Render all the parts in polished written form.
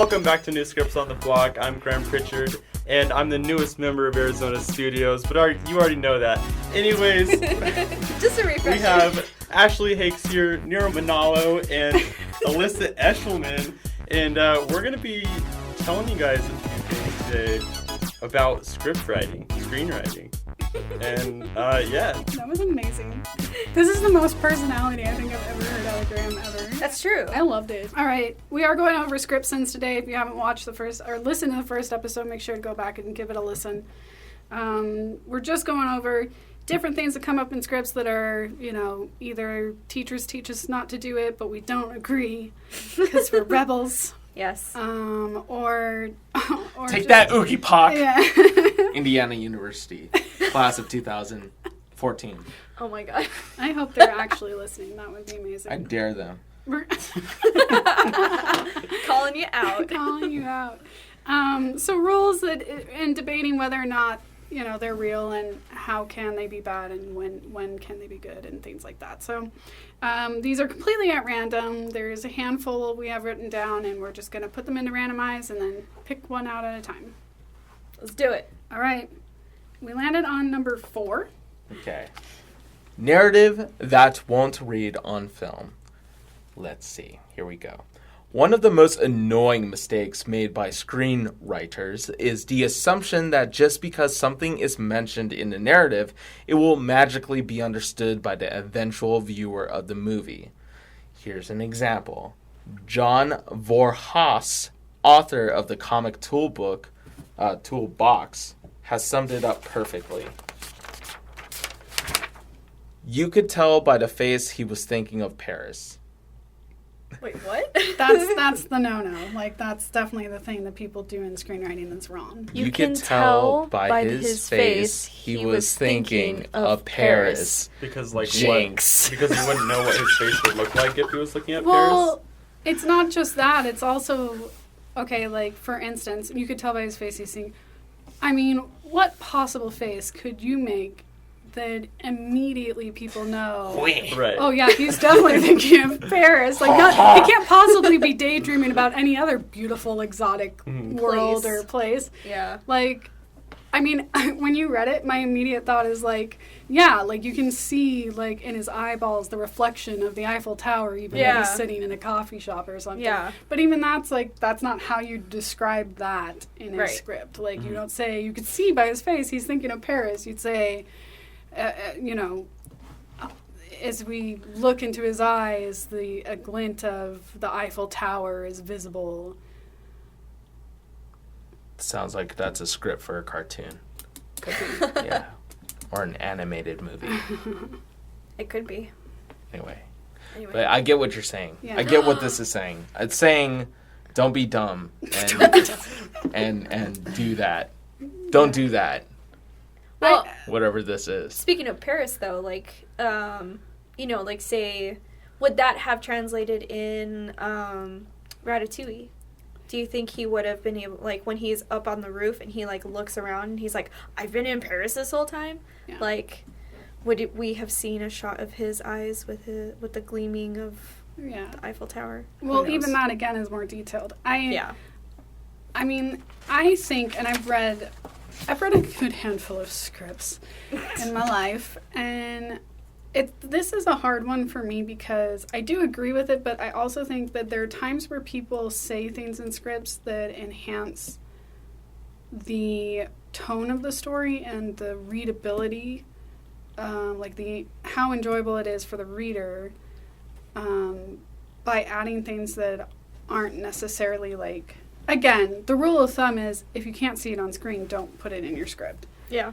Welcome back to New Scripts on the Block. I'm Graham Pritchard, and I'm the newest member of Arizona Studios, but you already know that. Anyways, just a refresher. We have Ashley Hakes here, Nero Manalo, and Alyssa Eshelman, and we're going to be telling you guys a few things today about script writing, screenwriting. And, yeah. That was amazing. This is the most personality I think I've ever heard out of Graham ever. That's true. I loved it. All right. We are going over Script Sense today. If you haven't watched the first, or listened to the first episode, make sure to go back and give it a listen. We're just going over different things that come up in scripts that are, either teachers teach us not to do it, but we don't agree because we're rebels. Yes. Or Take that, Oogie Pock. Yeah. Indiana University, class of 2014. Oh my god. I hope they're actually listening. That would be amazing. I dare them. Calling you out. Calling you out. So rules that in debating whether or not they're real and how can they be bad and when can they be good and things like that. So these are completely at random. There's a handful we have written down, and we're just going to put them into randomize and then pick one out at a time. Let's do it. All right. We landed on number 4. Okay. Narrative that won't read on film. Let's see. Here we go. One of the most annoying mistakes made by screenwriters is the assumption that just because something is mentioned in the narrative, it will magically be understood by the eventual viewer of the movie. Here's an example. John Voorhaus, author of the comic Toolbox, has summed it up perfectly. You could tell by the face he was thinking of Paris. Wait, what? That's the no-no. Like, that's definitely the thing that people do in screenwriting that's wrong. You can tell by his face he was thinking of Paris. Because, Jinx. What? Because you wouldn't know what his face would look like if he was looking at Well, it's not just that. It's also, okay, like, for instance, you could tell by his face he's thinking, I mean, what possible face could you make that immediately people know, Right. oh yeah, he's definitely thinking of Paris. Like, he can't possibly be daydreaming about any other beautiful, exotic world or place. Yeah. Like, I mean, when you read it, my immediate thought is like, yeah, like you can see like in his eyeballs the reflection of the Eiffel Tower, even when he's sitting in a coffee shop or something. Yeah. But even that's not how you describe that in a script. Like, you don't say, you could see by his face he's thinking of Paris. You'd say, as we look into his eyes, a glint of the Eiffel Tower is visible. Sounds like that's a script for a cartoon. Could be. Yeah. Or an animated movie. It could be. Anyway. But I get what you're saying. Yeah. I get what this is saying. It's saying, don't be dumb and do that. Don't do that. Well, whatever this is. Speaking of Paris, though, like, like, say, would that have translated in Ratatouille? Do you think he would have been able, like, when he's up on the roof and he, like, looks around and he's like, I've been in Paris this whole time? Yeah. Like, would we have seen a shot of his eyes with the gleaming of the Eiffel Tower? Well, even that, again, is more detailed. I mean, I think, and I've read a good handful of scripts in my life, and this is a hard one for me because I do agree with it, but I also think that there are times where people say things in scripts that enhance the tone of the story and the readability, like how enjoyable it is for the reader, by adding things that aren't necessarily like. Again, the rule of thumb is if you can't see it on screen, don't put it in your script. Yeah.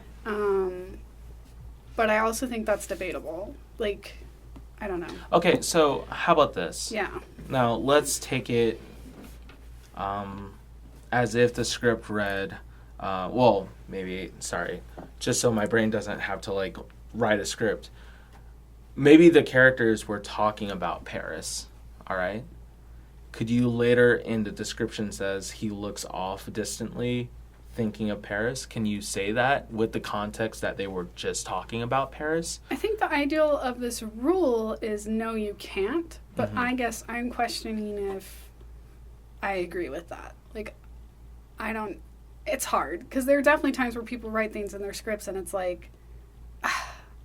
But I also think that's debatable. Like, I don't know. Okay, so how about this? Yeah. Now, let's take it as if the script read, just so my brain doesn't have to, like, write a script. Maybe the characters were talking about Paris, all right? Could you later in the description says he looks off distantly thinking of Paris? Can you say that with the context that they were just talking about Paris? I think the ideal of this rule is no, you can't. But I guess I'm questioning if I agree with that. like, it's hard because there are definitely times where people write things in their scripts and it's like,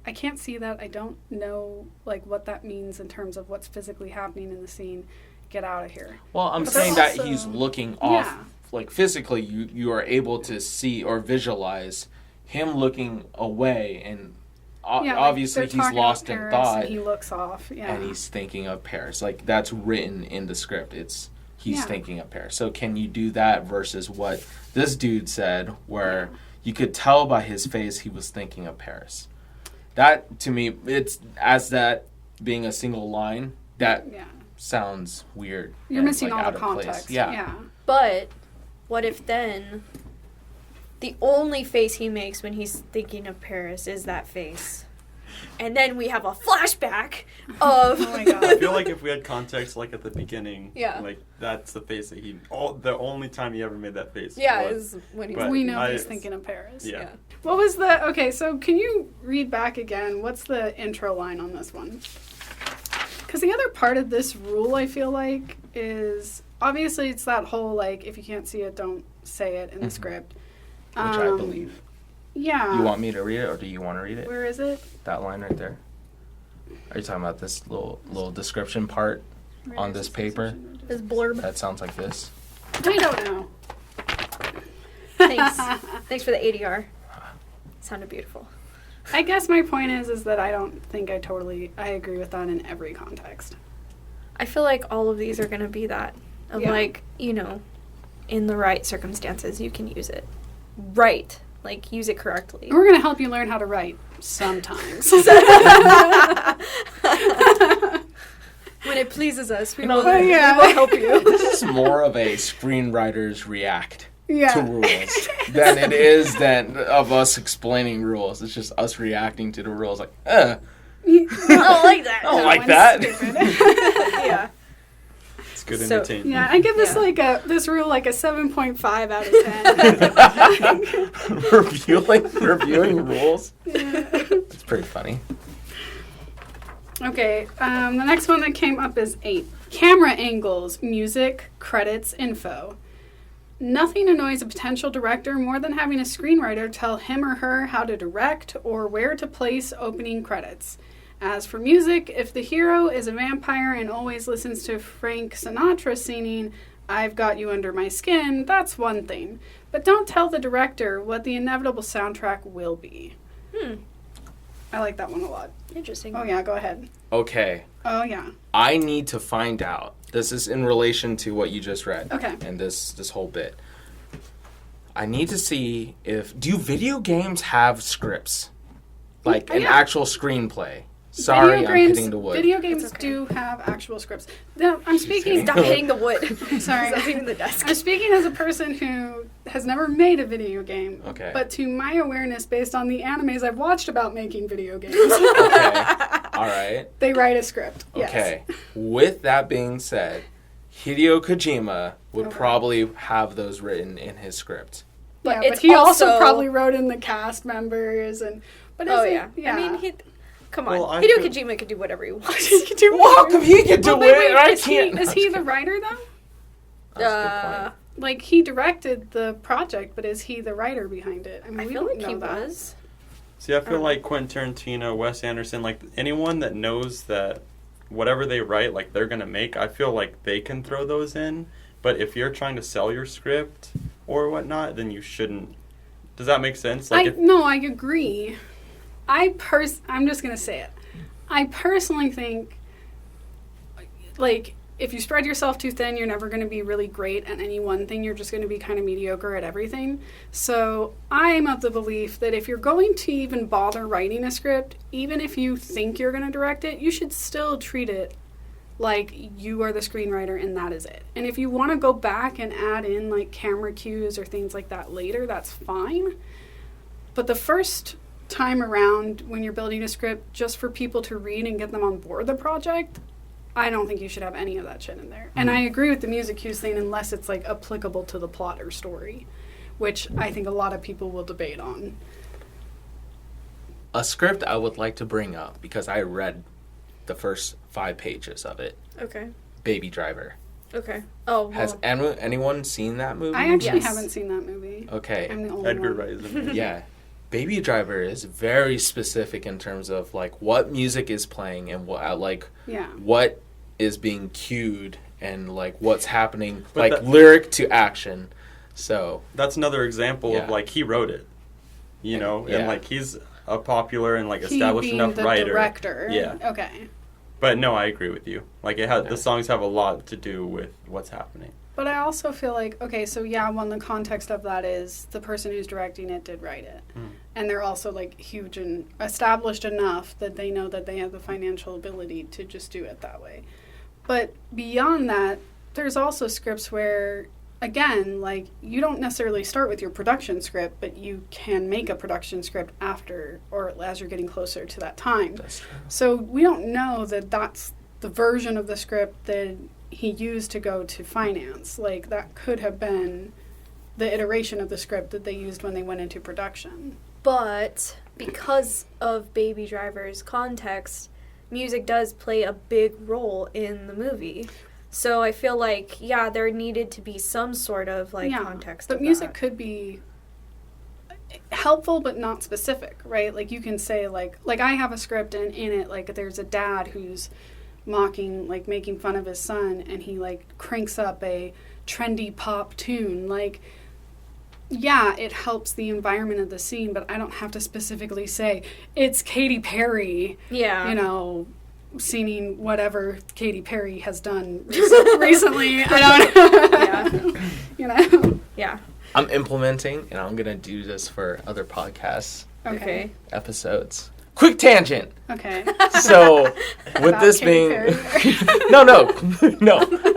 I can't see that. I don't know like what that means in terms of what's physically happening in the scene. Get out of here. Well, I'm But saying also- that he's looking off, Yeah. like physically, you are able to see or visualize him looking away, and Yeah, like, obviously they're he's talking lost about in Paris thought, and he looks off. Yeah. and he's thinking of Paris. Like that's written in the script. He's Yeah. thinking of Paris. So can you do that versus what this dude said, where you could tell by his face he was thinking of Paris? That to me, it's as that being a single line that yeah. sounds weird. You're and, missing like, all out the of place. context. Yeah. Yeah. But what if then the only face he makes when he's thinking of Paris is that face? And then we have a flashback of Oh my God. I feel like if we had context like at the beginning, Yeah. like that's the face that the only time he ever made that face. yeah, was. is when he's But We know I- he's thinking of Paris. Yeah. What was the... Okay, so can you read back again? What's the intro line on this one? Because the other part of this rule, I feel like, is... Obviously, it's that whole, like, if you can't see it, don't say it in the Mhm. script. Which I believe. Yeah. You want me to read it, or do you want to read it? Where is it? That line right there. Are you talking about this little description part Where on is this it? paper? his blurb. That sounds like this. I don't know. Thanks. Thanks for the ADR. Sounded beautiful. I guess my point is that I don't think I agree with that in every context. I feel like all of these are going to be that. Of Yeah. like, you know, in the right circumstances, you can use it. Right. Like, use it correctly. We're going to help you learn how to write sometimes. When it pleases us, we, You know, will, yeah. we will help you. This is more of a screenwriter's react Yeah. to rules than it is of us explaining rules. It's just us reacting to the rules like, I don't like that. I don't That like one's that. stupid. Yeah. It's good So- entertainment. Yeah, I give this Yeah. this rule like a 7.5 out of 10. reviewing rules. It's pretty funny. Okay, the next one that came up is 8. Camera angles, music, credits, info. Nothing annoys a potential director more than having a screenwriter tell him or her how to direct or where to place opening credits. As for music, if the hero is a vampire and always listens to Frank Sinatra singing I've Got You Under My Skin, that's one thing. But don't tell the director what the inevitable soundtrack will be. I like that one a lot. Interesting. Oh, yeah, go ahead. Okay, Oh, yeah. I need to find out. This is in relation to what you just read. Okay. And this whole bit. I need to see do video games have scrips? Like Oh, an yeah. actual screenplay? Sorry, I'm hitting the wood. Video games It's okay. do have actual scripts. No, I'm speaking. Stop hitting the wood. Sorry. Stop hitting the desk. I'm speaking as a person who has never made a video game. Okay. But to my awareness, based on the animes I've watched about making video games, Okay. All right. they write a script. Yes. Okay. With that being said, Hideo Kojima would Okay. probably have those written in his script. Yeah, But but it's he also also- probably wrote in the cast members and. But Oh, is it- yeah. yeah. I mean, come on. Well, I Hideo feel- Kojima could do whatever he wants. He could do Well, whatever- he can do Well, wait, it. I is can't. Is he the writer though? That's a good point. Like he directed the project, but is he the writer behind it? I mean, I we feel don't like he know that. was. See, I feel like Quentin Tarantino, Wes Anderson, like anyone that knows that whatever they write, like they're gonna make, I feel like they can throw those in. But if you're trying to sell your script or whatnot, then you shouldn't. Does that make sense? Like, No, I agree. I'm just gonna say it. I personally think, like, if you spread yourself too thin, you're never going to be really great at any one thing. You're just going to be kind of mediocre at everything. So I'm of the belief that if you're going to even bother writing a script, even if you think you're going to direct it, you should still treat it like you are the screenwriter and that is it. And if you want to go back and add in like camera cues or things like that later, that's fine. But the first time around when you're building a script just for people to read and get them on board the project, I don't think you should have any of that shit in there. And I agree with the music cues thing unless it's like applicable to the plot or story, which I think a lot of people will debate on. A script I would like to bring up because I read the first 5 pages of it. Okay. Baby Driver. Okay. Oh, well. Has anyone seen that movie? I actually Yes. haven't seen that movie. Okay. I'm the only Edgar one. Wright is amazing. Yeah. Baby Driver is very specific in terms of like what music is playing and Yeah. what is being cued and like what's happening, But like that- lyric to action. So That's another example Yeah. of like he wrote it, you know, Yeah. and like he's a popular and like He established being enough the writer. director. Yeah. Okay. But no, I agree with you. Like it has Yeah. the songs have a lot to do with what's happening. But I also feel like, okay, so yeah, one, the context of that is the person who's directing it did write it. Mm. And they're also like huge and established enough that they know that they have the financial ability to just do it that way. But beyond that, there's also scripts where, again, like you don't necessarily start with your production script, but you can make a production script after or as you're getting closer to that time. that's true. So we don't know that that's the version of the script that he used to go to finance. Like that could have been the iteration of the script that they used when they went into production. But because of Baby Driver's context, music does play a big role in the movie. So I feel like, yeah, there needed to be some sort of like context. But of music that. could be helpful but not specific, right? Like you can say like I have a script and in it like there's a dad who's mocking, like making fun of his son, and he like cranks up a trendy pop tune. Like, yeah, it helps the environment of the scene, but I don't have to specifically say it's Katy Perry, Yeah. you know, singing whatever Katy Perry has done recently. I don't know. Yeah. You know. Yeah. I'm implementing and I'm gonna do this for other podcasts Okay. episodes. Quick tangent. Okay. So with About this Katy being no,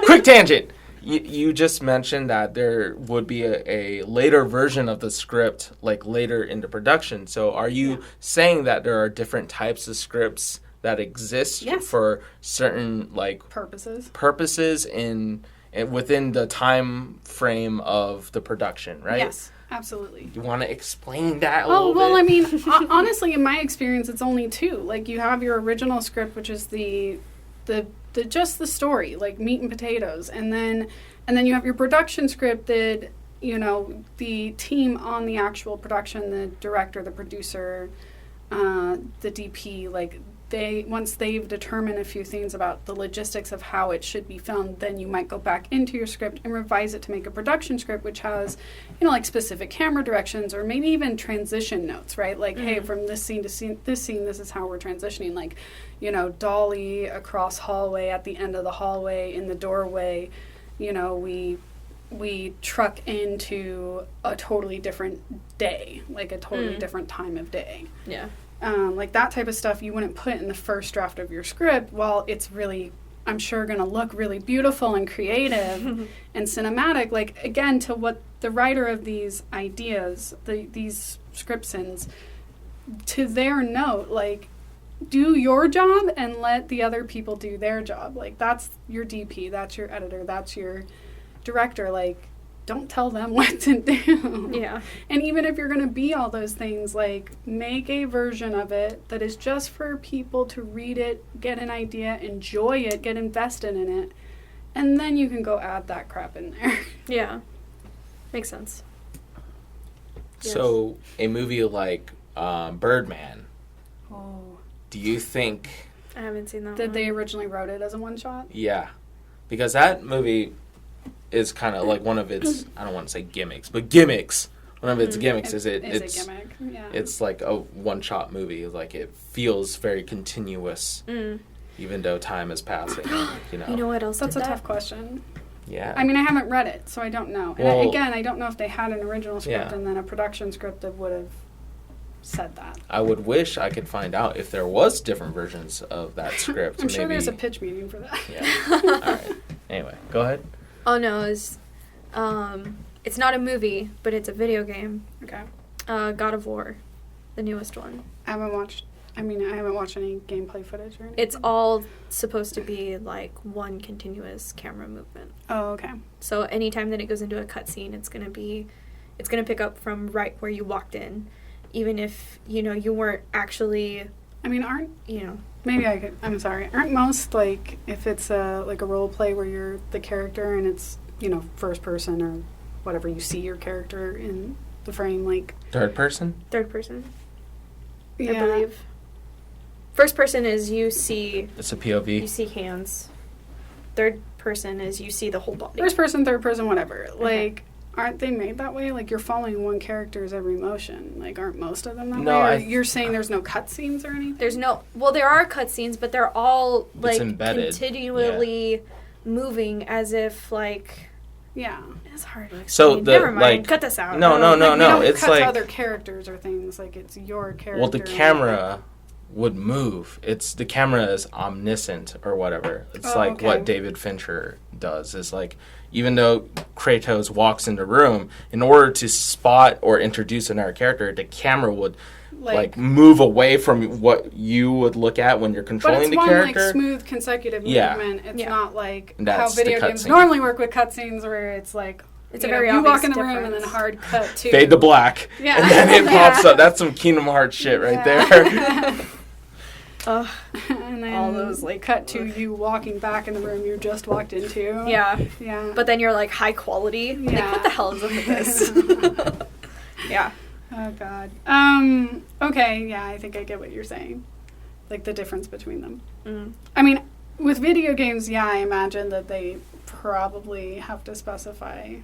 quick tangent. You just mentioned that there would be a later version of the script, like later into production. So are you saying that there are different types of scripts that exist Yes. for certain like Purposes in within the time frame of the production, right? Yes, absolutely. You want to explain that a Oh, little well, bit? I mean, honestly, in my experience, it's only two. Like, you have your original script, which is the just the story, like meat and potatoes, and then you have your production script that, you know, the team on the actual production, the director, the producer, the DP, like once they've determined a few things about the logistics of how it should be filmed, then you might go back into your script and revise it to make a production script, which has, you know, like specific camera directions or maybe even transition notes, right? Like, hey, from this scene to this scene, this is how we're transitioning. Like, you know, dolly across hallway, at the end of the hallway, in the doorway, you know, we truck into a totally different day, like a totally different time of day. Yeah. Like that type of stuff you wouldn't put in the first draft of your script. While it's really, I'm sure, going to look really beautiful and creative and cinematic. Like, again, to what the writer of these ideas, these script sins, to their note, like, do your job and let the other people do their job. Like, that's your DP, that's your editor, that's your director. Like, don't tell them what to do. Yeah. And even if you're going to be all those things, like, make a version of it that is just for people to read it, get an idea, enjoy it, get invested in it, and then you can go add that crap in there. Yeah. Makes sense. So a movie like Birdman, Oh. do you think? I haven't seen that That one. they originally wrote it as a one-shot? Yeah, because that movie is kind of like one of its, I don't want to say gimmicks, but gimmicks. One of its gimmicks is it's a gimmick, yeah. it's like a one-shot movie. Like, it feels very continuous, even though time is passing. You know. You know what else That's a did that? tough question. Yeah. I mean, I haven't read it, so I don't know. And Well- again, I don't know if they had an original script Yeah. and then a production script that would have said that. I would wish I could find out if there was different versions of that script. I'm sure maybe. there's a pitch meeting for that. Yeah. All right. Anyway, go ahead. Oh no, it's not a movie, but it's a video game. Okay. God of War, the newest one. I haven't watched any gameplay footage or anything. It's all supposed to be like one continuous camera movement. Oh, okay. So anytime that it goes into a cutscene, it's gonna pick up from right where you walked in, even if you weren't actually I mean, aren't maybe I could. I'm sorry. Aren't most like if it's like a role play where you're the character and it's first person or whatever, you see your character in the frame, like Third person? Third person, yeah. I believe. First person is you see It's a POV. you see hands. Third person is you see the whole body. First person, third person, whatever. Like, aren't they made that way? Like, you're following one character's every motion. Like, aren't most of them that No, way? Or you're saying there's no cutscenes or anything? There's no. Well, there are cutscenes, but they're all like embedded. continually moving as if like. Yeah. It's hard to explain. So Never mind. like, Cut this out. No, no, no, Like, we no. don't It's cut like to other characters or things. Like, it's your character. well, the camera would move. The camera is omniscient or whatever. It's Oh, like okay. what David Fincher does. Is like even though Kratos walks in the room, in order to spot or introduce another character, the camera would like move away from what you would look at when you're but controlling it's the one character. like smooth consecutive Yeah. movement. It's Yeah. not like That's how the video games cutscene. normally work with cutscenes, where it's like It's you a very you walk in obvious the room and then difference. hard cut to Fade to black, Yeah. and then it Yeah. pops up. That's some Kingdom Hearts shit right there. Ugh. and then All those, like, cut to you walking back in the room you just walked into. Yeah, Yeah. but then you're like high quality. Like, Yeah. what the hell is up with this? Yeah. Oh God. Okay. Yeah, I think I get what you're saying. Like the difference between them. Mm. I mean, with video games, yeah, I imagine that they probably have to specify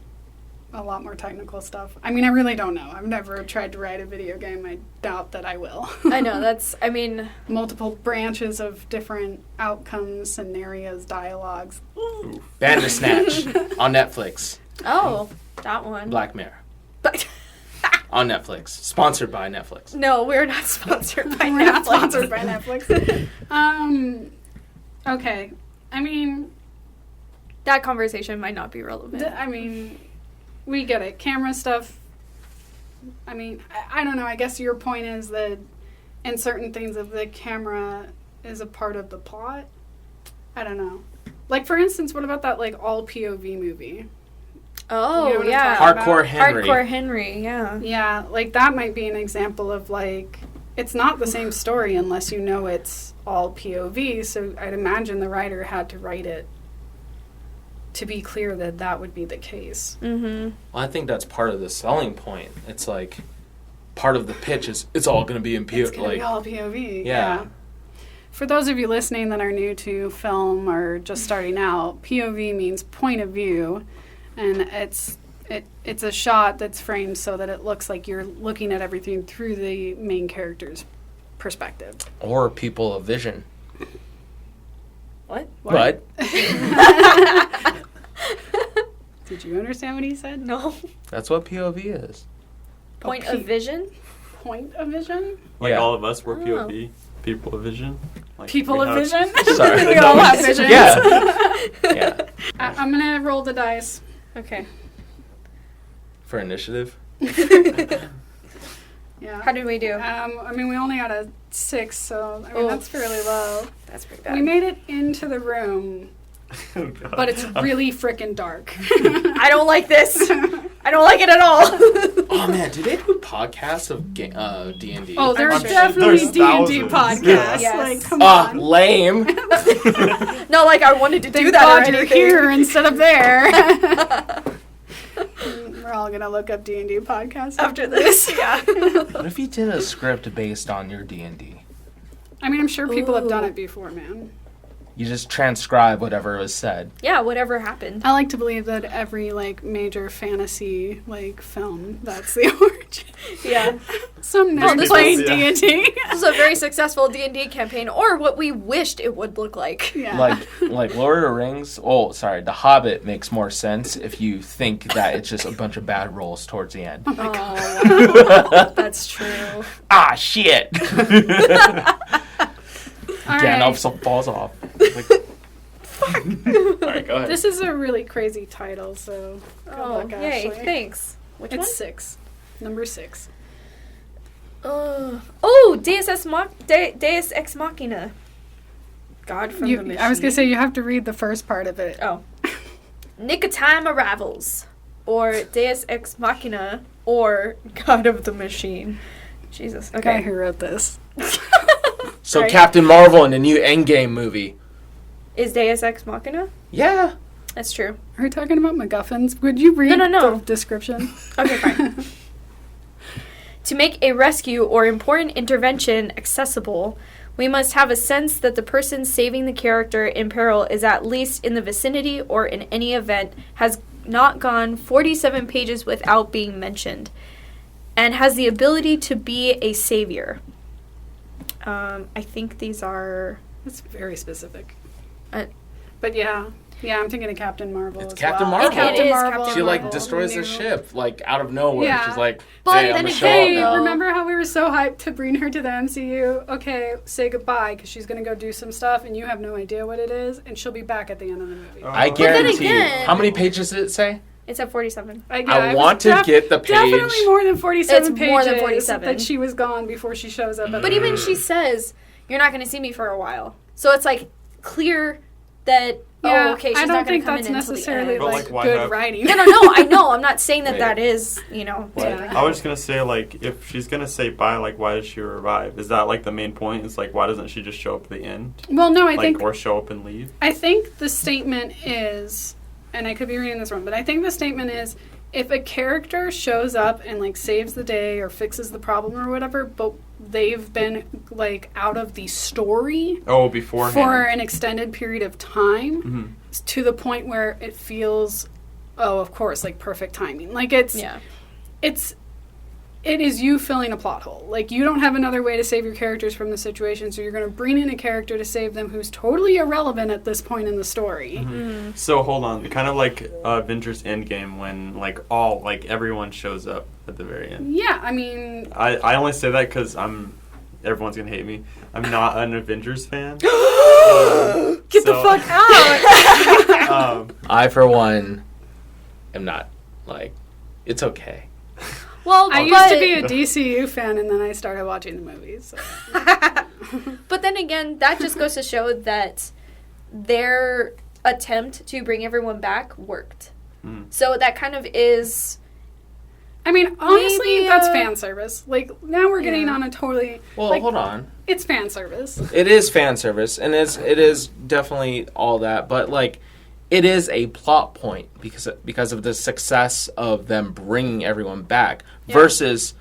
a lot more technical stuff. I mean, I really don't know. I've never tried to write a video game. I doubt that I will. I know that's. I mean, Multiple branches of different outcomes, scenarios, dialogues. Bandersnatch on Netflix. oh, that one. Black Mirror But on Netflix. Sponsored by Netflix. no, we're not sponsored by We're not Netflix. sponsored by Netflix. Okay. I mean, That conversation might not be relevant. we get it. Camera stuff. I mean, I don't know. I guess your point is that in certain things, if the camera is a part of the plot, I don't know. Like, for instance, what about that, like, all POV movie? Oh, You know what I'm yeah. talking Hardcore Henry. Hardcore Henry, yeah. Yeah, like, that might be an example of, like, it's not the same story unless you know it's all POV, so I'd imagine the writer had to write it to be clear that that would be the case. Mm-hmm. Well, I think that's part of the selling point. It's like part of the pitch is it's all going to be in POV. It's going to be all POV. Yeah. For those of you listening that are new to film or just starting out, POV means point of view, and it's a shot that's framed so that it looks like you're looking at everything through the main character's perspective. Or people of vision. What? But Did you understand what he said? No. that's what POV is. Point P- of vision? Point of vision? Like Yeah. all of us were Oh. POV, people of vision. Like People we of have- vision? Sorry. We all have visions. Yeah. Yeah. I'm going to roll the dice. Okay. For initiative. Yeah. How did we do? I mean, we only got a 6, so I mean, Oh. that's fairly low. That's pretty bad. We made it into the room, Oh, God. but it's really freaking dark. I don't like this. I don't like it at all. Oh man, do they do podcasts of D&D? Oh, there's I'm sure. definitely There's D&D thousands. podcasts. Yes. Like, come Ah, on. lame. No, like I wanted to do Thank that God or you're anything. here instead of there. We're all gonna look up D&D podcasts After this, yeah. What if you did a script based on your D&D? I mean, I'm sure people have done Ooh. it before, man. You just transcribe whatever was said. Yeah, whatever happened. I like to believe that every like major fantasy like film, that's the origin. Yeah. Some Well, nerd this playing was- yeah. D&D. This was a very successful D&D campaign, or what we wished it would look like. Yeah. Like Lord of the Rings. Oh, sorry, The Hobbit makes more sense if you think that it's just a bunch of bad rolls towards the end. Oh my God. Oh, wow. That's true. Ah, shit! All Gandalf right. falls off. Like, all right, go ahead. This is a really crazy title, so good Oh, luck, yay, Ashley. thanks. Which It's 6. Number 6. one? Oh, Deus Ex Machina. God from the machine. I was gonna say you have to read the first part of it. Oh. Nick of Time Arrivals, or Deus Ex Machina, or God of the Machine. Jesus. The guy Okay. who wrote this. So Right. Captain Marvel in the new Endgame movie. Is Deus Ex Machina? Yeah. That's true. Are we talking about MacGuffins? Would you read No. the description? Okay, fine. To make a rescue or important intervention accessible, we must have a sense that the person saving the character in peril is at least in the vicinity or in any event has not gone 47 pages without being mentioned and has the ability to be a savior. I think these are... That's very specific. Uh, But yeah, I'm thinking of Captain Marvel. It's as Captain well. Marvel. It is Captain She like Marvel. destroys the New. ship like out of nowhere. Yeah. She's like, But hey, I'm then gonna again, show up Hey, now. remember how we were so hyped to bring her to the MCU? Okay, say goodbye because she's gonna go do some stuff and you have no idea what it is, and she'll be back at the end of the movie. I But then guarantee you. again- How many pages did it say? It's at 47. I want to get the page. Definitely more than 47 It's pages. more than 47. That she was gone before she shows up. At But the even she says, you're not going to see me for a while. So it's like clear that, yeah, okay, she's I not don't going think to come that's in until the necessarily end. But, like like, why good have- writing. No, I know. I'm not saying that Right. that is, Yeah. I was just gonna say, like, if she's gonna say bye, like, why does she revive? Is that like the main point? It's like, why doesn't she just show up at the end, Well, no, I like, think or show up and leave? I think the statement is, and I could be reading this wrong, but I think the statement is, if a character shows up and like saves the day or fixes the problem or whatever, but they've been like out of the story Oh, beforehand. for an extended period of time Mhm. to the point where it feels, oh, of course, like perfect timing. Like it is you filling a plot hole. Like you don't have another way to save your characters from the situation, so you're going to bring in a character to save them who's totally irrelevant at this point in the story. Mm-hmm. So hold on, kind of like Avengers Endgame when like everyone shows up at the very end. Yeah, I mean, I only say that because everyone's gonna hate me. I'm not an Avengers fan. Get the fuck out! I, for one, am not. Like, it's okay. Well, I used to be a DCU fan, and then I started watching the movies. So. But then again, that just goes to show that their attempt to bring everyone back worked. So that kind of is... I mean, honestly, Maybe, that's fan service. Like, now we're getting Yeah. on a totally... Well, like, hold on. It's fan service. It is fan service, and it is definitely all that, but like, it is a plot point because of the success of them bringing everyone back versus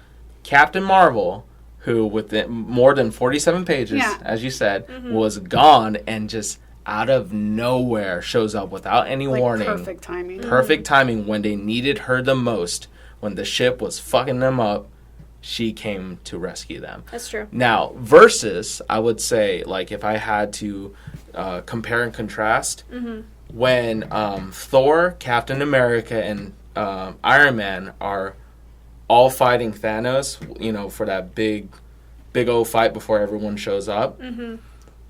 Captain Marvel, who with more than 47 pages, as you said, was gone and just out of nowhere shows up without any Like, warning. perfect timing. Perfect timing when they needed her the most, when the ship was fucking them up. She came to rescue them. That's true. Now, versus, I would say, like, if I had to compare and contrast, when Thor, Captain America, and Iron Man are all fighting Thanos, for that big old fight before everyone shows up,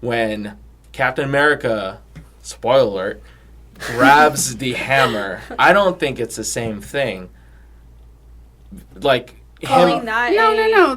when Captain America, spoiler alert, grabs the hammer, I don't think it's the same thing. Like, Calling that No.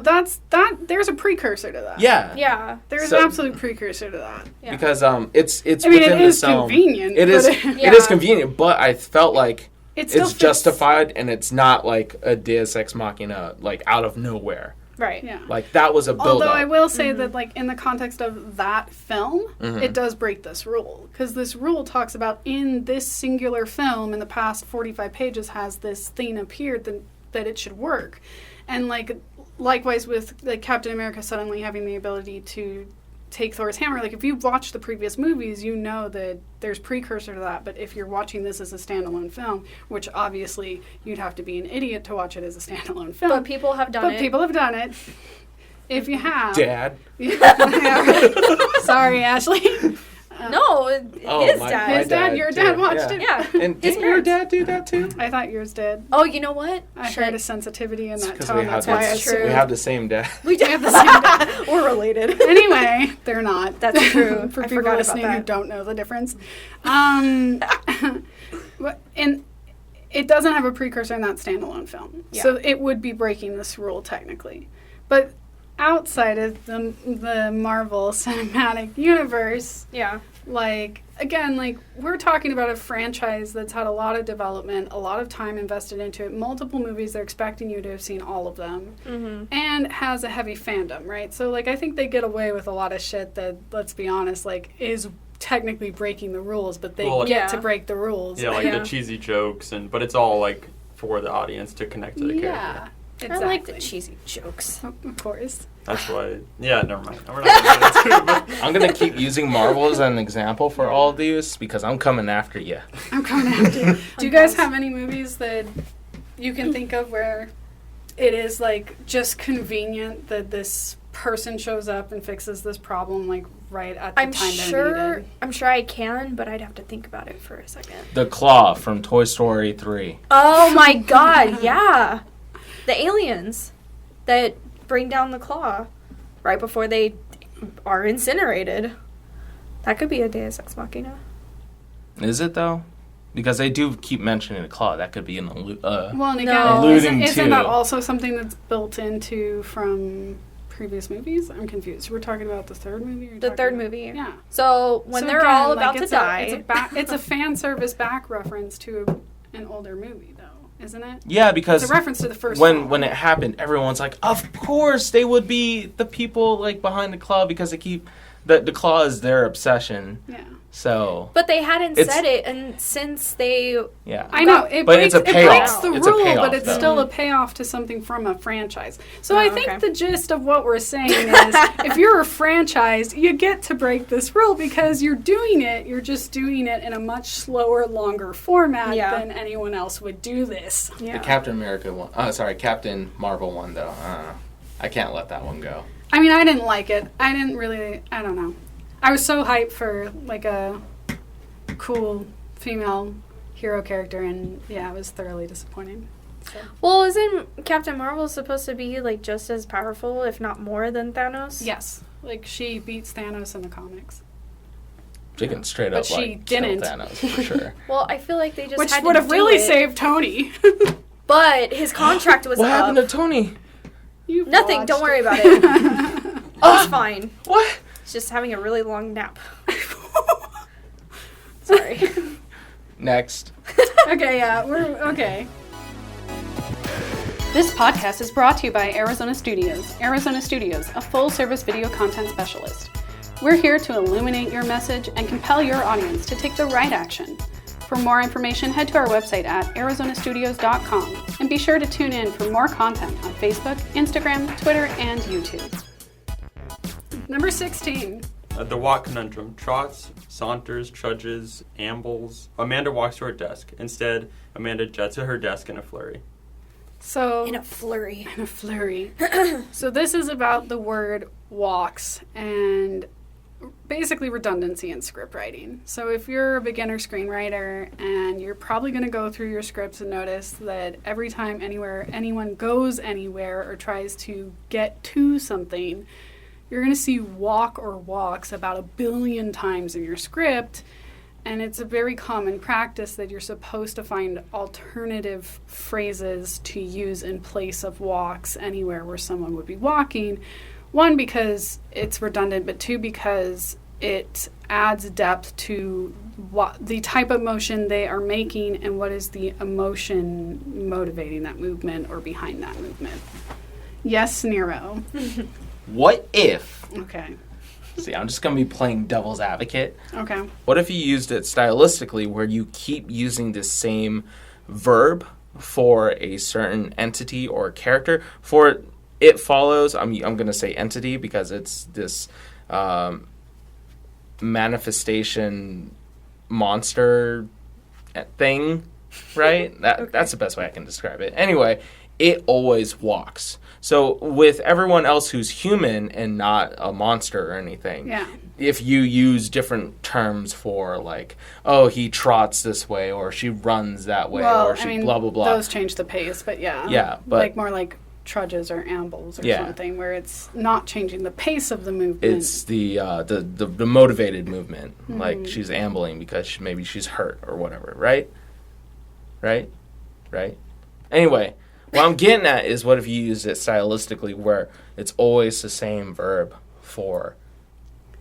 There's a precursor to that. Yeah. Yeah. There's So- an absolute precursor to that. Yeah. Because it's I mean, within it the is film. convenient. It is but it is convenient, but I felt like it still it's fits. justified and it's not like a Deus Ex Machina, like out of nowhere. Right. Yeah. Like that was a build Although up. I will say that, like, in the context of that film, Mm-hmm. it does break this rule. Because this rule talks about in this singular film, in the past 45 pages, has this thing appeared that it should work. And, like, likewise with like, Captain America suddenly having the ability to take Thor's hammer. Like, if you've watched the previous movies, you know that there's precursor to that. But if you're watching this as a standalone film, which obviously you'd have to be an idiot to watch it as a standalone film. But people have done it. People have done it. If you have... Dad. Sorry, Ashley. No, Oh, his my dad. His dad, dad, your too. dad watched Yeah. it. Yeah. And His didn't your parents. dad do that too? I thought yours did. Oh, you know what? I Shit. heard a sensitivity in that Because tone. That's why I That's true. we assumed. have the same dad. We do have the same dad. We're related. Anyway, they're not. That's true. For I people forgot about listening who that. don't know the difference. And it doesn't have a precursor in that standalone film. Yeah. So it would be breaking this rule technically. But outside of the Marvel Cinematic Universe, Yeah. like, again, like, we're talking about a franchise that's had a lot of development, a lot of time invested into it, multiple movies, they're expecting you to have seen all of them, and has a heavy fandom, right? So, like, I think they get away with a lot of shit that, let's be honest, like, is technically breaking the rules, but they get to break the rules. Yeah, like the cheesy jokes, but it's all, like, for the audience to connect to the character. Yeah. Exactly. I like the cheesy jokes. Of course. That's why. Yeah, never mind. We're not gonna get into it, but I'm going to keep using Marvel as an example for all of these because I'm coming after you. I'm coming after you. Do you guys have any movies that you can think of where it is, like, just convenient that this person shows up and fixes this problem, like, right at the time they're needed? I'm sure I can, but I'd have to think about it for a second. The Claw from Toy Story 3. Oh my god, yeah. The aliens that bring down the claw right before they are incinerated. That could be a Deus Ex Machina. Is it, though? Because they do keep mentioning the claw. That could be an well, and again, alluding isn't to... that also something that's built into from previous movies? I'm confused. We're talking about the third movie? Or The third movie. Yeah. So when they're all about to die... It's a fan service back reference to an older movie, though, isn't it? Yeah, because it's a reference to the first film. When it happened, everyone's like, of course they would be the people like behind the claw because they keep... The claw is their obsession. Yeah. So... But they hadn't said it, and since they... Yeah. I know. It's a payoff. It breaks the It's a rule, payoff, but it's though. still a payoff to something from a franchise. So I think the gist of what we're saying is, if you're a franchise, you get to break this rule because you're just doing it in a much slower, longer format than anyone else would do this. Yeah. The Captain America one... Captain Marvel one, though. I can't let that one go. I mean, I didn't like it. I don't know. I was so hyped for, like, a cool female hero character, and, yeah, it was thoroughly disappointing. So. Well, isn't Captain Marvel supposed to be, like, just as powerful, if not more, than Thanos? Yes. Like, she beats Thanos in the comics. She can straight up, she didn't. kill Thanos, for sure. Well, I feel like they just Which had would to have do really it, saved Tony. But his contract was What up. happened to Tony? Nothing. Watched Don't worry it. about it. It's fine. What? It's just having a really long nap. Sorry. Next. Okay, yeah, we're okay. This podcast is brought to you by Arizona Studios. Arizona Studios, a full-service video content specialist. We're here to illuminate your message and compel your audience to take the right action. For more information, head to our website at arizonastudios.com and be sure to tune in for more content on Facebook, Instagram, Twitter, and YouTube. Number 16. The walk conundrum. Trots, saunters, trudges, ambles. Amanda walks to her desk. Instead, Amanda jets to her desk in a flurry. So In a flurry. So this is about the word walks and basically redundancy in script writing. So if you're a beginner screenwriter and you're probably going to go through your scripts and notice that every time anyone goes anywhere or tries to get to something, you're going to see walk or walks about 1 billion times in your script. And it's a very common practice that you're supposed to find alternative phrases to use in place of walks anywhere where someone would be walking. One, because it's redundant, but two, because it adds depth to what the type of motion they are making and what is the emotion motivating that movement or behind that movement. Yes, Nero. What if... Okay. See, I'm just going to be playing devil's advocate. Okay. What if you used it stylistically where you keep using the same verb for a certain entity or character? For It Follows, I'm going to say entity because it's this manifestation monster thing, right? That's the best way I can describe it. Anyway, it always walks. So with everyone else who's human and not a monster or anything, if you use different terms for like, oh, he trots this way or she runs that way or she blah, blah, blah. Those change the pace, but yeah. Yeah, but... like more like trudges or ambles or something where it's not changing the pace of the movement. It's the motivated movement. Mm-hmm. Like she's ambling because maybe she's hurt or whatever, right? Right? Anyway... What I'm getting at is what if you use it stylistically where it's always the same verb for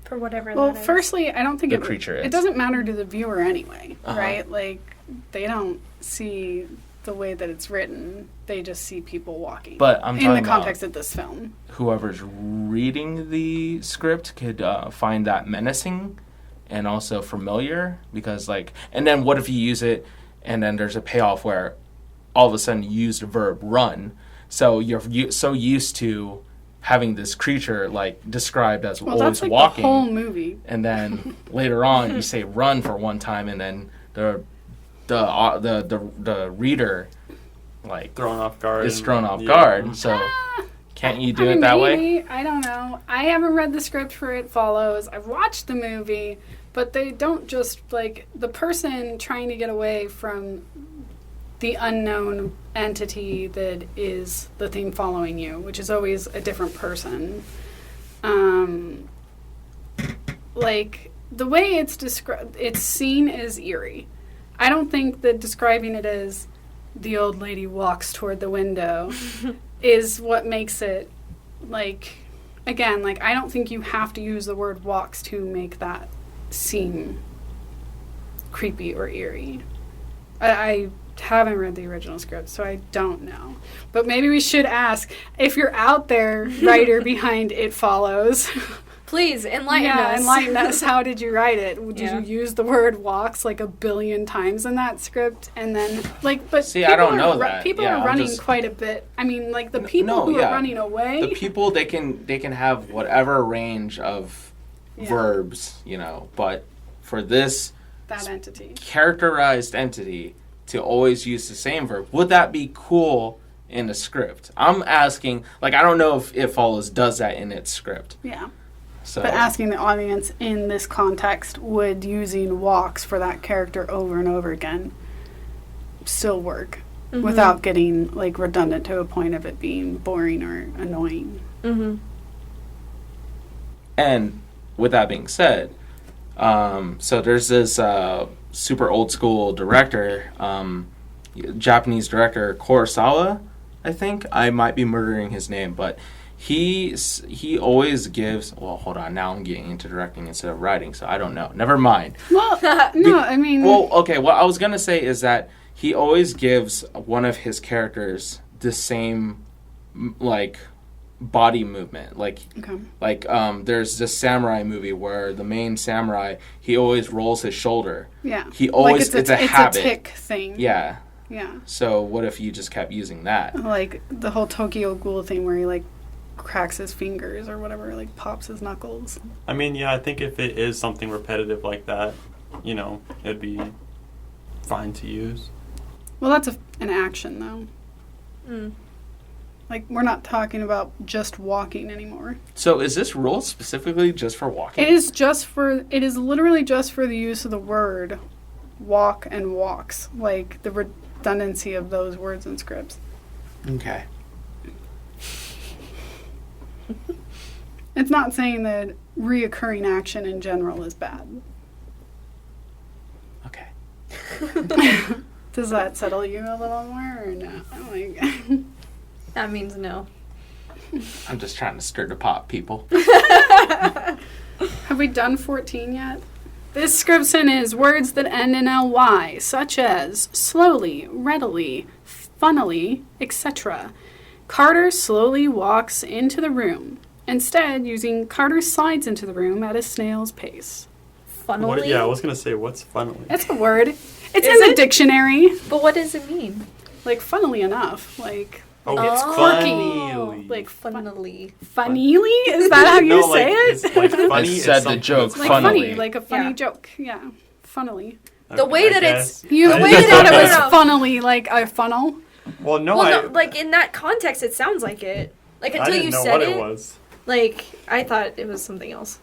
whatever. Well, that is. firstly, I don't think the creature is. It doesn't matter to the viewer anyway, Uh-huh. right? Like, they don't see the way that it's written. They just see people walking. But I'm in talking the about context of this film. whoever's reading the script could find that menacing and also familiar because and then what if you use it and then there's a payoff where all of a sudden you use the verb run, so you're so used to having this creature described as Well, always that's walking, the whole movie. and then later on you say run for one time, and then the reader Thrown off guard. is thrown off guard. So can't you do it that way? Maybe. I don't know. I haven't read the script for It Follows. I've watched the movie, but they don't just the person trying to get away from the unknown entity that is the thing following you, which is always a different person. The way it's described, it's seen as eerie. I don't think that describing it as the old lady walks toward the window is what makes it again, I don't think you have to use the word walks to make that seem creepy or eerie. I haven't read the original script, so I don't know. But maybe we should ask, if you're out there, writer behind It Follows, please enlighten us. enlighten us. How did you write it? Did you use the word walks a billion times in that script? And then, but See, I don't know that. People Yeah, are I'm running just- quite a bit. I mean, the people who are running away. The people they can have whatever range of verbs, but for this that entity. characterized entity to always use the same verb, would that be cool in the script? I'm asking, I don't know if It Follows does that in its script. Yeah. So But asking the audience in this context, would using walks for that character over and over again still work without getting redundant to a point of it being boring or annoying? Mm-hmm. And with that being said, so there's this super old school director, Japanese director Kurosawa, I think. I might be murdering his name, but he always gives... Well, hold on. Now I'm getting into directing instead of writing, so I don't know. Never mind. Well, no, I mean... Well, okay, what I was going to say is that he always gives one of his characters the same, body movement. There's this samurai movie where the main samurai, he always rolls his shoulder. Yeah. He always... it's a habit. It's a tick thing. Yeah. Yeah. So what if you just kept using that? The whole Tokyo Ghoul thing where he, cracks his fingers or whatever, pops his knuckles. I mean, yeah, I think if it is something repetitive like that, it'd be fine to use. Well, that's an action, though. Mm. We're not talking about just walking anymore. So is this rule specifically just for walking? It is literally just for the use of the word walk and walks. The redundancy of those words in scripts. Okay. It's not saying that reoccurring action in general is bad. Okay. Does that settle you a little more or no? That means no. I'm just trying to stir the pot, people. Have we done 14 yet? This scription is words that end in ly, such as slowly, readily, funnily, etc. Carter slowly walks into the room. Instead, using Carter slides into the room at a snail's pace. Funnily? I was going to say, what's funnily? It's a word. It's in the dictionary. But what does it mean? Funnily enough. It's quirky. funnily. Funnily. Funnily? Is that how you say it? It's funny. I said is the something joke, that's funnily. Funny, a funny Yeah. joke. Yeah. Funnily. The Okay, way I that guess. it's... You The the way way that that it it was was- funnily like a funnel. Well, no, Well, no, in that context, it sounds like it. I Until didn't you know said what it, it was. I thought it was something else.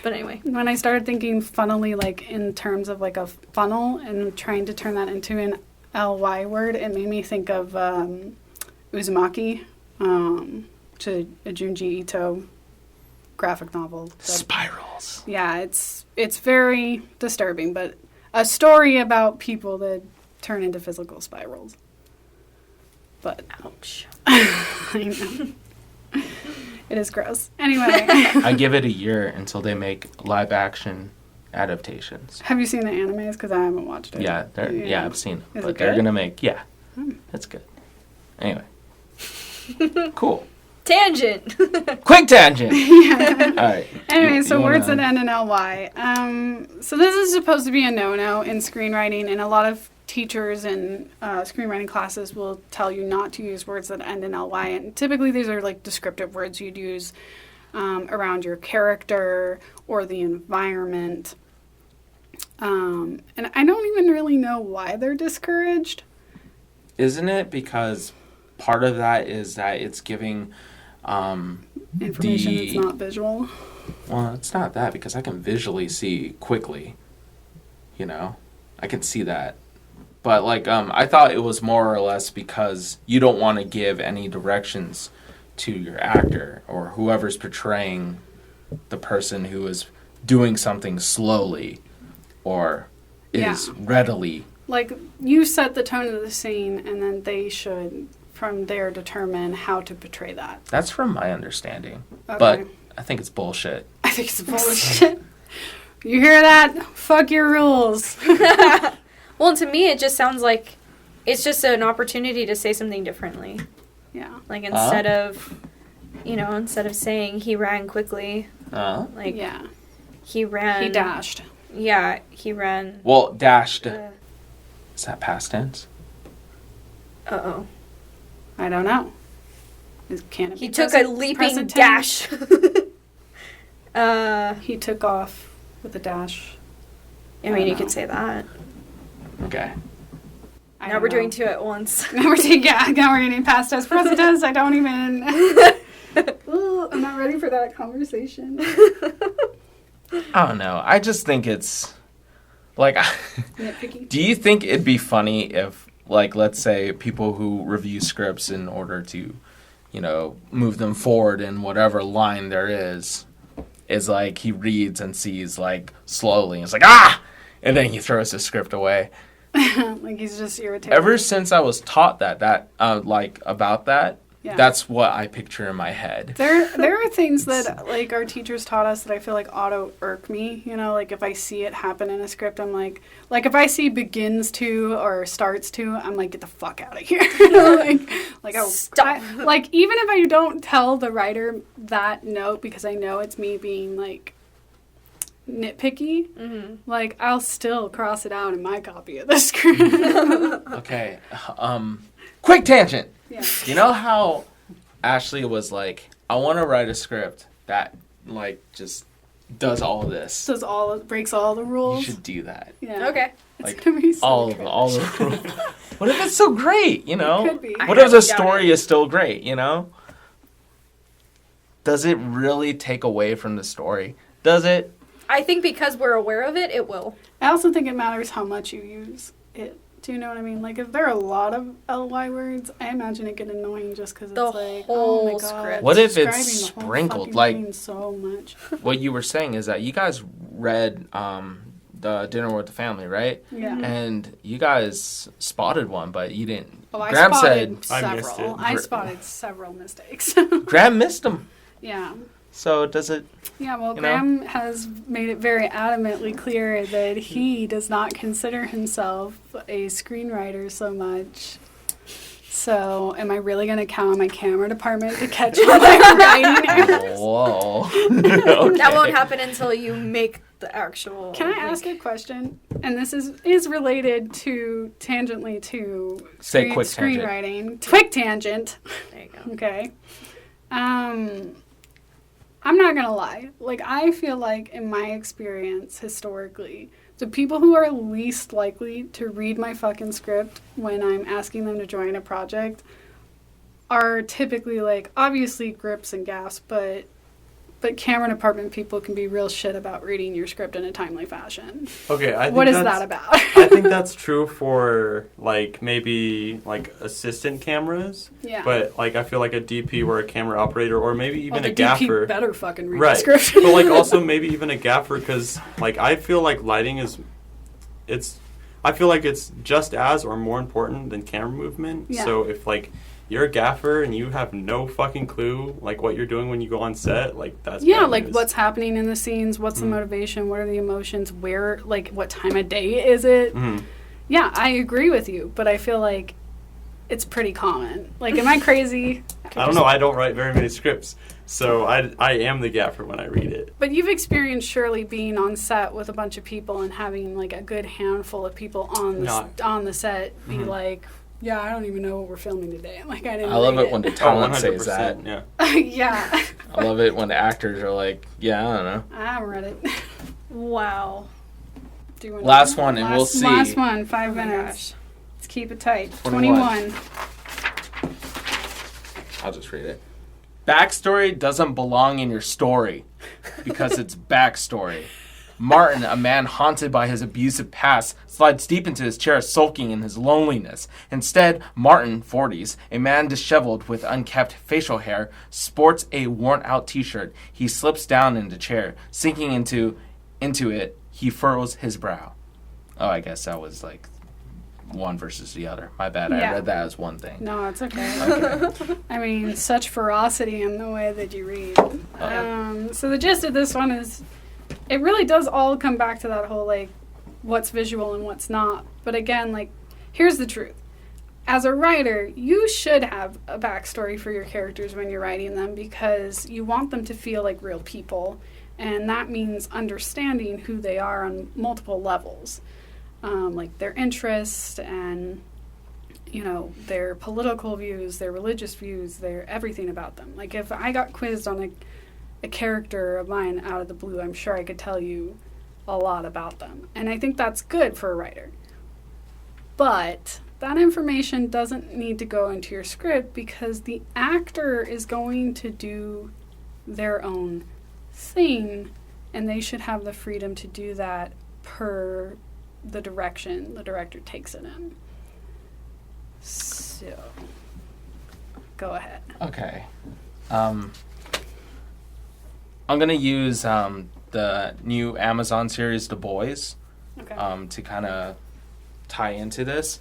But anyway. When I started thinking funnily in terms of a funnel and trying to turn that into an ly word, it made me think of Uzumaki, to a Junji Ito graphic novel. Spirals. Yeah, it's very disturbing, but a story about people that turn into physical spirals. But ouch. I know. It is gross. Anyway. I give it a year until they make live action adaptations. Have you seen the animes? Because I haven't watched it. Yeah, I've seen it. Is But it they're good? going to make, it's good. Anyway. Cool. Tangent. Quick tangent. Yeah. All right. Anyway, so wanna- words that end in ly. So this is supposed to be a no-no in screenwriting, and a lot of teachers in screenwriting classes will tell you not to use words that end in ly. And typically, these are like descriptive words you'd use around your character or the environment. And I don't even really know why they're discouraged. Isn't it because part of that is that it's giving Information that's not visual. well, it's not that because I can visually see quickly. You know? I can see that. But like I thought it was more or less because you don't want to give any directions to your actor or whoever's portraying the person who is doing something slowly or is readily. Like, you set the tone of the scene, and then they should, from there, determine how to portray that. That's from my understanding. Okay. But I think it's bullshit. I think it's bullshit. You hear that? Fuck your rules. Well, to me, it just sounds like it's just an opportunity to say something differently. Yeah. Like, instead of, instead of saying he ran quickly, like, Yeah. he ran. He dashed. Yeah, he ran. Well, dashed. Is that past tense? Uh-oh. I don't know. Can it He be took a present- leaping present dash. tense? He took off with a dash. I mean, you could say that. Okay. I Now don't we're know. doing two at once. Now we're getting past tense, present tense. I don't even. Ooh, I'm not ready for that conversation. I don't know. I just think it's like Nitpicky. do you think it'd be funny if like let's say people who review scripts in order to, move them forward in whatever line there is like he reads and sees like slowly and it's like and then he throws the script away. Like he's just irritated. Ever since I was taught that about that, Yeah. that's what I picture in my head. There are things that like our teachers taught us that I feel like auto irk me. Like if I see it happen in a script, I'm like if I see begins to or starts to, I'm like, get the fuck out of here. like Stop. Like even if I don't tell the writer that note because I know it's me being like nitpicky, like I'll still cross it out in my copy of the script. Okay. Quick tangent. Yeah. You know how Ashley was like, I want to write a script that like just does all this. Breaks all the You rules. should do that. Yeah. Okay. It's Like, gonna be so all trash. the rules. What if it's so great, It could be. I What if the highly doubt story it. is still great, Does it really take away from the story? Does it? I think because we're aware of it, it will. I also think it matters how much you use it. Do you know what I mean? Like, if there are a lot of ly words, I imagine it get annoying just because it's The like, whole oh my god. script. What if describing it's the whole sprinkled, fucking like- thing so much. What you were saying is that you guys read the Dinner with the Family, right? Yeah. And you guys spotted one, but you didn't. Oh, I Graham spotted said I missed several. it. I spotted several mistakes. Graham missed them. Yeah. So does it? Yeah, well, You know? Graham has made it very adamantly clear that he does not consider himself a screenwriter so much. So, am I really going to count on my camera department to catch all my writing errors? Whoa. That won't happen until you make the actual. Can I ask a question? And this is related to tangentially to Say quick tangent. screenwriting. Quick tangent. There you go. Okay. I'm not gonna lie. Like, I feel like in my experience historically, the people who are least likely to read my fucking script when I'm asking them to join a project are typically like obviously grips and gaps, but camera department people can be real shit about reading your script in a timely fashion. Okay, I think What is that's- that about? I think that's true for like maybe like assistant cameras. Yeah. But like I feel like a DP or a camera operator or maybe even Well, a the DP gaffer. better fucking read Right. the script. But like also maybe even a gaffer because like I feel like lighting I feel like it's just as or more important than camera movement. Yeah. So if like you're a gaffer and you have no fucking clue, like, what you're doing when you go on set, like, that's Yeah, bad like, news. what's happening in the scenes, what's the motivation, what are the emotions, where, like, what time of day is it? Yeah, I agree with you, but I feel like it's pretty common. Like, am I crazy? I don't know, I don't write very many scripts, so I am the gaffer when I read it. But you've experienced surely being on set with a bunch of people and having, like, a good handful of people on the set be like, yeah, I don't even know what we're filming today. Like, I didn't I love read it when the talent says 100%, that. yeah. Yeah. I love it when the actors are like, yeah, I don't know. I haven't read it. Wow. Do you want Last one, and we'll see. Last one, 5 Oh my minutes. gosh. Let's keep it tight. 21. 21. I'll just read it. Backstory doesn't belong in your story because it's backstory. Martin, a man haunted by his abusive past, slides deep into his chair, sulking in his loneliness. Instead, Martin, 40s, a man disheveled with unkempt facial hair, sports a worn-out t-shirt. He slips down in the chair. Sinking into it, he furrows his brow. Oh, I guess that was like one versus the other. My bad. Yeah. I read that as one thing. No, it's okay. Okay. I mean, such ferocity in the way that you read. So the gist of this one is, it really does all come back to that whole, like, what's visual and what's not. But again, like, here's the truth. As a writer, you should have a backstory for your characters when you're writing them because you want them to feel like real people. And that means understanding who they are on multiple levels. Like their interests and, you know, their political views, their religious views, their everything about them. Like, if I got quizzed on a character of mine out of the blue, I'm sure I could tell you a lot about them. And I think that's good for a writer. But that information doesn't need to go into your script because the actor is going to do their own thing, and they should have the freedom to do that per the direction the director takes it in. So, go ahead. Okay. I'm going to use the new Amazon series, The Boys, Okay. to kind of tie into this.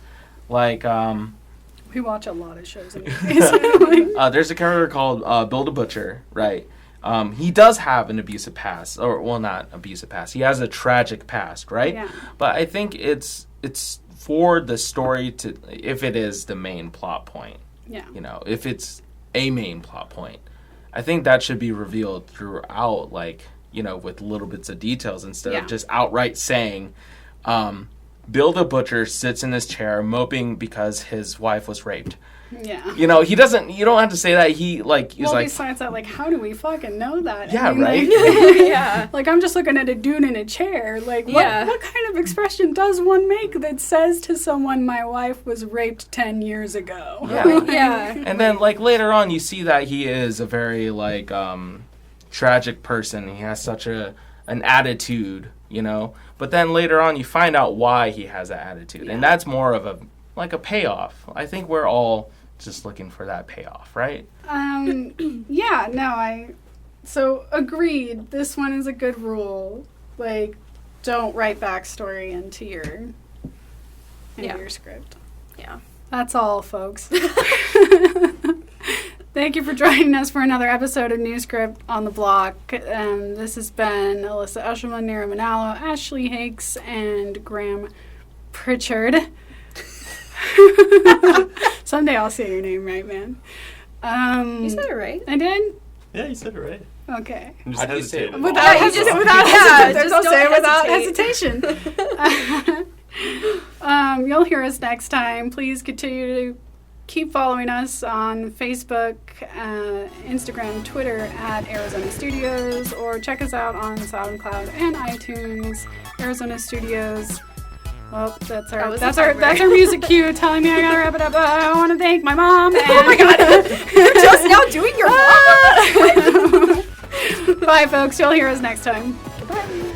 Like, We watch a lot of shows and movies. there's a character called Bill the Butcher, right? He does have an abusive past, or, well, not abusive past. He has a tragic past, right? Yeah. But I think it's for the story to, if it is the main plot point, Yeah. you know, if it's a main plot point, I think that should be revealed throughout, like, you know, with little bits of details instead of just outright saying, Bill the Butcher sits in his chair moping because his wife was raped. Yeah. You know, you don't have to say that. He's like, Besides that, like, how do we fucking know that? yeah, I mean, right? Like, Yeah. like, I'm just looking at a dude in a chair. Like, what kind of expression does one make that says to someone, my wife was raped 10 years ago? Yeah. Yeah. And then, like, later on, you see that he is a very, like, tragic person. He has such an attitude, you know? But then later on, you find out why he has that attitude. And that's more of a payoff. I think we're all just looking for that payoff, right? Yeah, no, so agreed. This one is a good rule. Like, don't write backstory into your script. Yeah. That's all, folks. Thank you for joining us for another episode of New Script on the Block. This has been Alyssa Eshelman, Nira Manalo, Ashley Hakes, and Graham Pritchard. Someday I'll say your name right, man. You said it right. I did? Yeah, you said it right. Okay. I'm just How do you say it? hesitating. Without hesitation. You'll hear us next time. Please continue to keep following us on Facebook, Instagram, Twitter at Arizona Studios, or check us out on SoundCloud and iTunes. Arizona Studios. Well, that's our music cue telling me I gotta wrap it up. I want to thank my mom. And Oh my god, you're just now doing your Bye, folks. You'll hear us next time. Goodbye.